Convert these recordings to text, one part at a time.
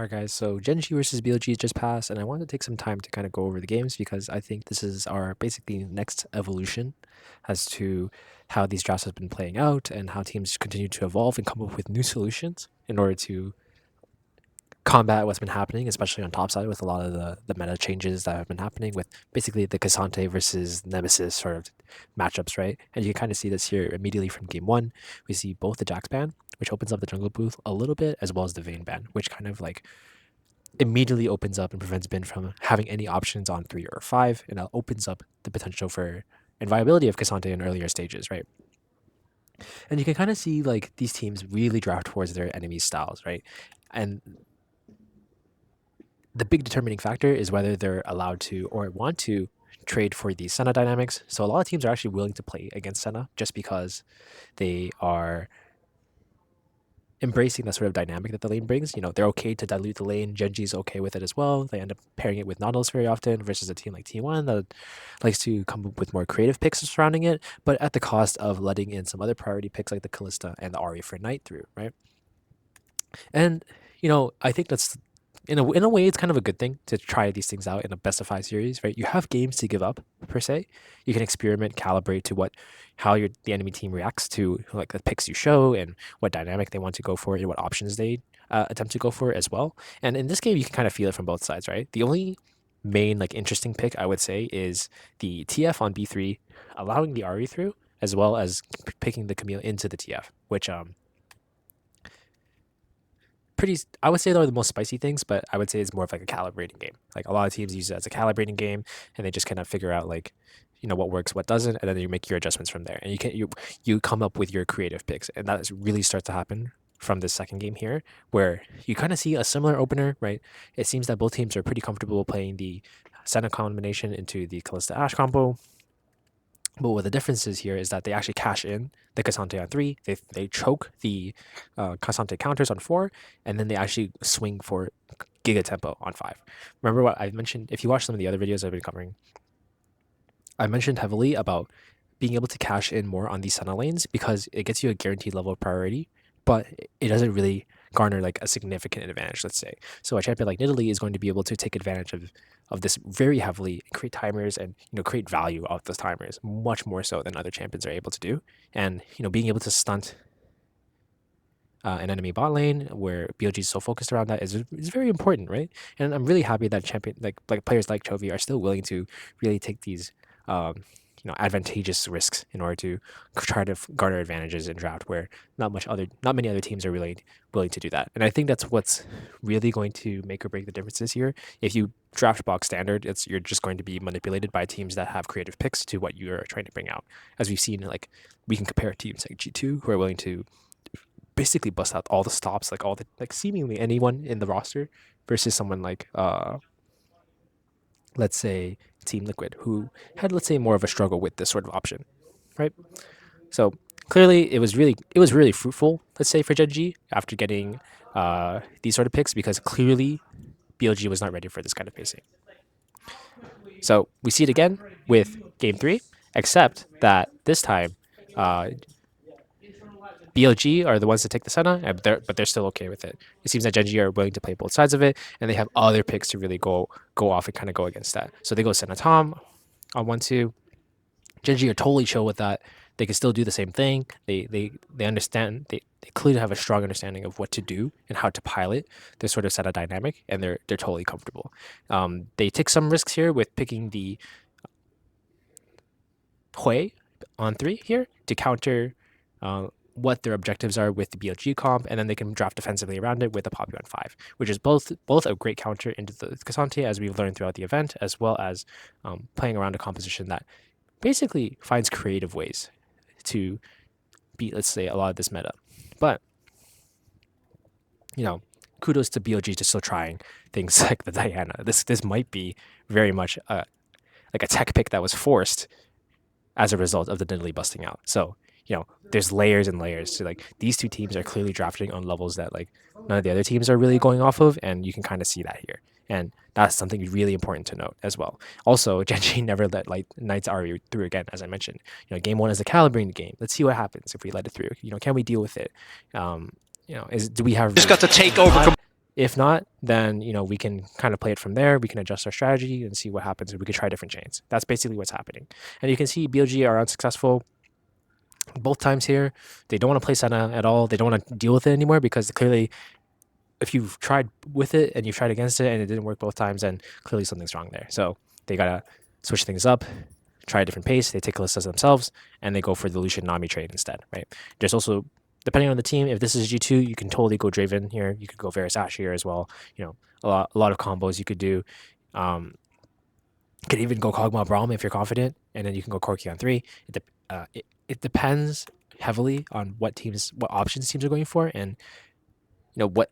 Alright guys, so Genji versus BLG just passed, and I wanted to take some time to kind of go over the games because I think this is our basically next evolution as to how these drafts have been playing out and how teams continue to evolve and come up with new solutions in order to combat what's been happening, especially on top side with a lot of the meta changes that have been happening with basically the Cassante versus Nemesis sort of matchups, right? And you can kind of see this here immediately from game one. We see both the Jax ban, which opens up the jungle booth a little bit, as well as the Vayne ban, which kind of like immediately opens up and prevents Bin from having any options on 3 or 5, and it opens up the potential for and viability of Cassante in earlier stages, right? And you can kind of see like these teams really draft towards their enemies' styles, right? And the big determining factor is whether they're allowed to or want to trade for the Senna dynamics. So a lot of teams are actually willing to play against Senna just because they are embracing that sort of dynamic that the lane brings. You know, they're okay to dilute the lane. Genji's okay with it as well. They end up pairing it with Nautilus very often versus a team like T1 that likes to come up with more creative picks surrounding it, but at the cost of letting in some other priority picks like the Callista and the Ahri for Night through, right? And, you know, I think that's in a way it's kind of a good thing to try these things out in a best of 5 series, right? You have games to give up per se. You can experiment, calibrate to how the enemy team reacts to like the picks you show and what dynamic they want to go for and what options they attempt to go for as well. And in this game you can kind of feel it from both sides, right? The only main like interesting pick I would say is the TF on B3 allowing the Ahri through, as well as picking the Camille into the TF, which I would say they're the most spicy things, but I would say it's more of like a calibrating game. Like a lot of teams use it as a calibrating game, and they just kind of figure out like, you know, what works, what doesn't, and then you make your adjustments from there. And you come up with your creative picks, and that really starts to happen from this second game here, where you kind of see a similar opener, right? It seems that both teams are pretty comfortable playing the Senna combination into the Callista Ash combo. But what the difference is here is that they actually cash in the Cassante on 3, they choke the Cassante counters on 4, and then they actually swing for Giga Tempo on 5. Remember what I mentioned? If you watch some of the other videos I've been covering, I mentioned heavily about being able to cash in more on these Senna lanes because it gets you a guaranteed level of priority, but it doesn't really garner like a significant advantage, let's say. So a champion like Nidalee is going to be able to take advantage of this very heavily, create timers and, you know, create value off those timers much more so than other champions are able to do. And, you know, being able to stunt an enemy bot lane where BLG is so focused around that is very important, right? And I'm really happy that champion like players like Chovy are still willing to really take these you know, advantageous risks in order to try to garner advantages in draft where not many other teams are really willing to do that. And I think that's what's really going to make or break the differences here. If you draft box standard, you're just going to be manipulated by teams that have creative picks to what you're trying to bring out. As we've seen, like we can compare teams like G2 who are willing to basically bust out all the stops, like all the like seemingly anyone in the roster, versus someone like let's say Team Liquid, who had, let's say, more of a struggle with this sort of option, right? So clearly, it was really fruitful, let's say, for Genji after getting these sort of picks because clearly BLG was not ready for this kind of pacing. So we see it again with Game 3, except that this time BLG are the ones that take the Senna, but they're still okay with it. It seems that Genji are willing to play both sides of it, and they have other picks to really go off and kind of go against that. So they go Senna Tom on 1-2. Genji are totally chill with that. They can still do the same thing. They understand. They clearly have a strong understanding of what to do and how to pilot this sort of Senna dynamic, and they're totally comfortable. They take some risks here with picking the Hui on 3 here to counter what their objectives are with the BLG comp, and then they can draft defensively around it with a Poppy on 5, which is both a great counter into the Cassante, as we've learned throughout the event, as well as playing around a composition that basically finds creative ways to beat, let's say, a lot of this meta. But, you know, kudos to BLG to still trying things like the Diana. This might be very much like a tech pick that was forced as a result of the Nidalee busting out. So, you know, there's layers and layers to like these two teams are clearly drafting on levels that like none of the other teams are really going off of, and you can kind of see that here. And that's something really important to note as well. Also, Genji never let like Knight's Ahri through again, as I mentioned. You know, game 1 is a calibrating game. Let's see what happens if we let it through. You know, can we deal with it? You know, do we have? Just got to take over. If not, then we can kind of play it from there. We can adjust our strategy and see what happens. We could try different chains. That's basically what's happening. And you can see BLG are unsuccessful both times here. They don't want to play Senna at all. They don't want to deal with it anymore because clearly, if you've tried with it and you've tried against it and it didn't work both times, then clearly something's wrong there. So they gotta switch things up, try a different pace. They take Kallistas themselves and they go for the Lucian Nami trade instead, right? There's also, depending on the team, if this is G2, you can totally go Draven here. You could go Varus Ashe here as well. A lot of combos you could do. You could even go Kog'Maw Braum if you're confident, and then you can go Corki on 3. It depends heavily on what options teams are going for, and what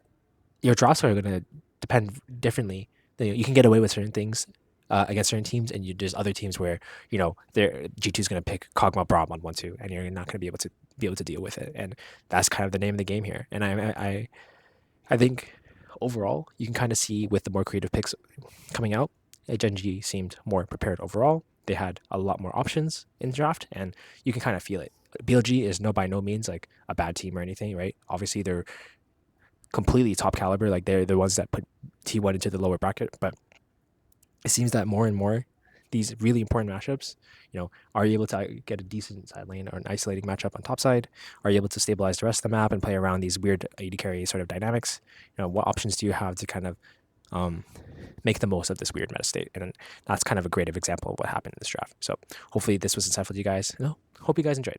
your drops are going to depend differently. You can get away with certain things against certain teams, and there's other teams where G2 is going to pick Kog'Maw Braum on 1-2, and you're not going to be able to deal with it, and that's kind of the name of the game here. And I think overall you can kind of see with the more creative picks coming out, Gen G seemed more prepared overall. They had a lot more options in the draft, and you can kind of feel it. BLG is by no means like a bad team or anything, right? Obviously, they're completely top caliber. Like they're the ones that put T1 into the lower bracket, but it seems that more and more these really important matchups, are you able to get a decent side lane or an isolating matchup on top side? Are you able to stabilize the rest of the map and play around these weird AD carry sort of dynamics? What options do you have to kind of make the most of this weird meta state? And that's kind of a great example of what happened in this draft. So hopefully this was insightful to you guys. Hope you guys enjoyed.